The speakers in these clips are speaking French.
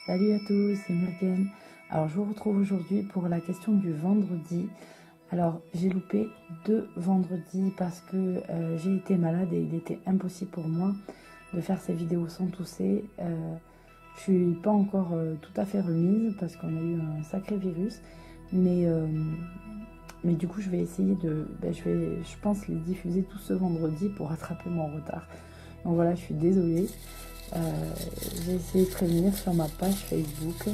Salut à tous, c'est Myrgane. Alors je vous retrouve aujourd'hui pour la question du vendredi. Alors j'ai loupé 2 vendredis parce que j'ai été malade et il était impossible pour moi de faire ces vidéos sans tousser. Je suis pas encore tout à fait remise parce qu'on a eu un sacré virus, mais, euh, mais du coup je vais essayer je pense les diffuser tout ce vendredi pour rattraper mon retard. Donc voilà, je suis désolée. Euh, j'ai essayé de prévenir sur ma page Facebook.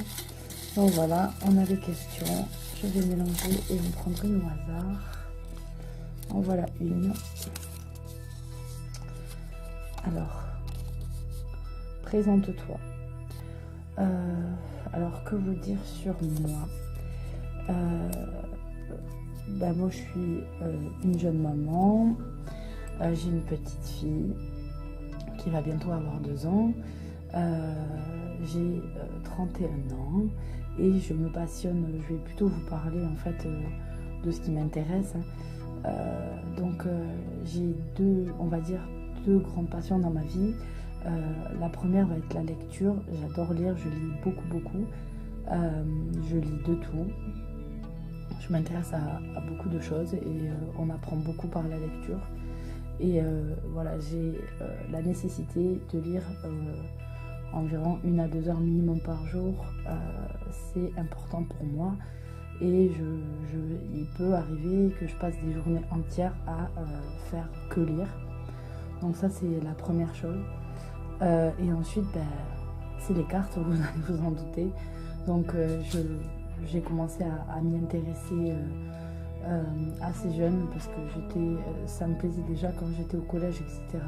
Donc voilà, on a des questions. Je vais mélanger et vous prendrez au hasard. En voilà une. Alors, présente-toi. Alors, que vous dire sur moi? Moi, je suis une jeune maman. J'ai une petite fille qui va bientôt avoir 2 ans. J'ai 31 ans et je me passionne, je vais plutôt vous parler en fait de ce qui m'intéresse. J'ai on va dire, deux grandes passions dans ma vie. La première va être la lecture. J'adore lire, je lis beaucoup. Je lis de tout. Je m'intéresse à beaucoup de choses et on apprend beaucoup par la lecture. Et voilà, j'ai la nécessité de lire environ 1 à 2 heures minimum par jour. C'est important pour moi. Et il peut arriver que je passe des journées entières à faire que lire. Donc ça, c'est la première chose. Et ensuite, c'est les cartes, vous allez vous en douter. Donc j'ai commencé à m'y intéresser assez jeune parce que ça me plaisait déjà quand j'étais au collège, etc.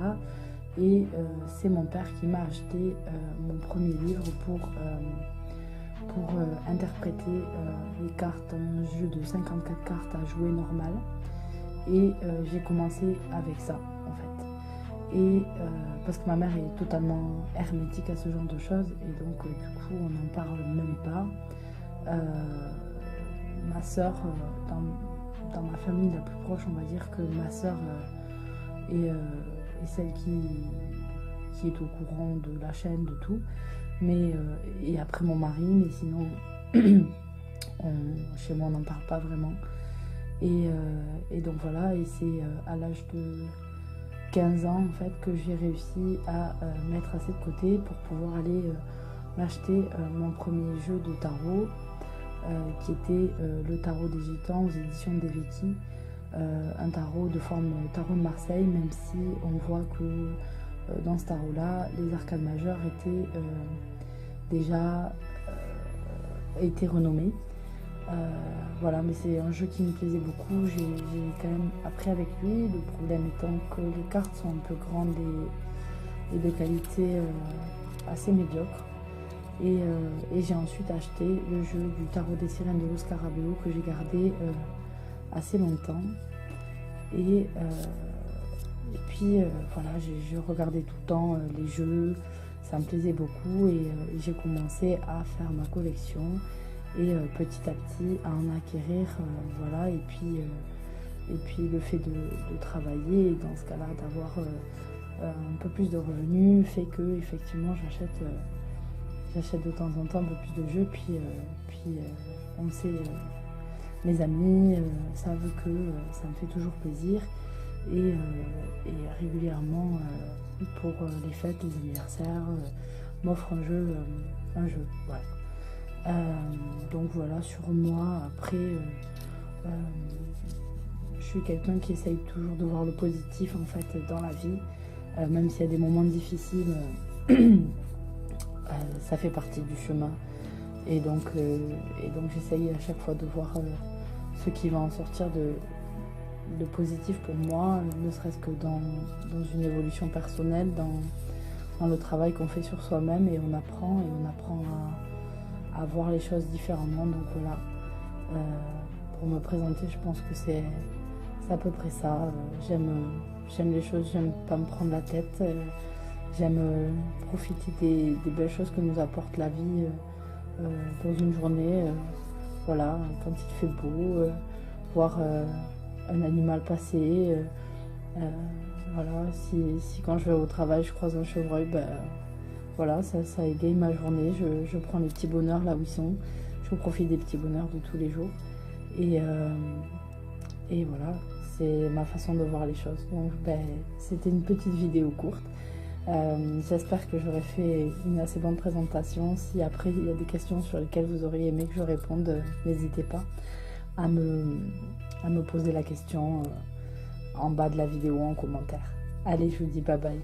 Et c'est mon père qui m'a acheté mon premier livre pour interpréter les cartes dans un jeu de 54 cartes à jouer normal. Et j'ai commencé avec ça en fait. Et parce que ma mère est totalement hermétique à ce genre de choses et donc du coup on n'en parle même pas. Ma soeur, dans ma famille la plus proche, on va dire que ma soeur est celle qui est au courant de la chaîne, de tout. Et après mon mari, mais sinon chez moi on n'en parle pas vraiment. Et donc voilà, et c'est à l'âge de 15 ans en fait que j'ai réussi à mettre assez de côté pour pouvoir aller m'acheter mon premier jeu de tarot qui était le tarot des Gitans aux éditions d'Eveki. Un tarot de forme tarot de Marseille, même si on voit que dans ce tarot-là, les arcades majeures étaient déjà renommés. Voilà, mais c'est un jeu qui me plaisait beaucoup. J'ai quand même appris avec lui. Le problème étant que les cartes sont un peu grandes et de qualité assez médiocre. Et j'ai ensuite acheté le jeu du tarot des sirènes de Luz Carabeo que j'ai gardé assez longtemps. Et puis voilà, je regardais tout le temps les jeux. Ça me plaisait beaucoup et j'ai commencé à faire ma collection. Et petit à petit à en acquérir, voilà, et puis le fait de travailler et dans ce cas-là d'avoir un peu plus de revenus fait que effectivement j'achète de temps en temps un peu plus de jeux, puis on sait, mes amis savent que ça me fait toujours plaisir et régulièrement pour les fêtes, les anniversaires, m'offre un jeu, voilà. Donc voilà, sur moi, après, je suis quelqu'un qui essaye toujours de voir le positif en fait dans la vie, même s'il y a des moments difficiles, ça fait partie du chemin. Et donc j'essaye à chaque fois de voir ce qui va en sortir de positif pour moi, ne serait-ce que dans une évolution personnelle, dans le travail qu'on fait sur soi-même, et on apprend à voir les choses différemment. Donc voilà, pour me présenter, je pense que c'est à peu près ça. J'aime les choses, j'aime pas me prendre la tête, j'aime profiter des belles choses que nous apporte la vie dans une journée. Voilà, quand il fait beau, voir un animal passer. Voilà, si quand je vais au travail je croise un chevreuil, voilà, ça égaye ma journée. Je prends les petits bonheurs là où ils sont. Je profite des petits bonheurs de tous les jours. Et voilà, c'est ma façon de voir les choses. Donc c'était une petite vidéo courte. J'espère que j'aurai fait une assez bonne présentation. Si après il y a des questions sur lesquelles vous auriez aimé que je réponde, n'hésitez pas à me poser la question en bas de la vidéo en commentaire. Allez, je vous dis bye bye.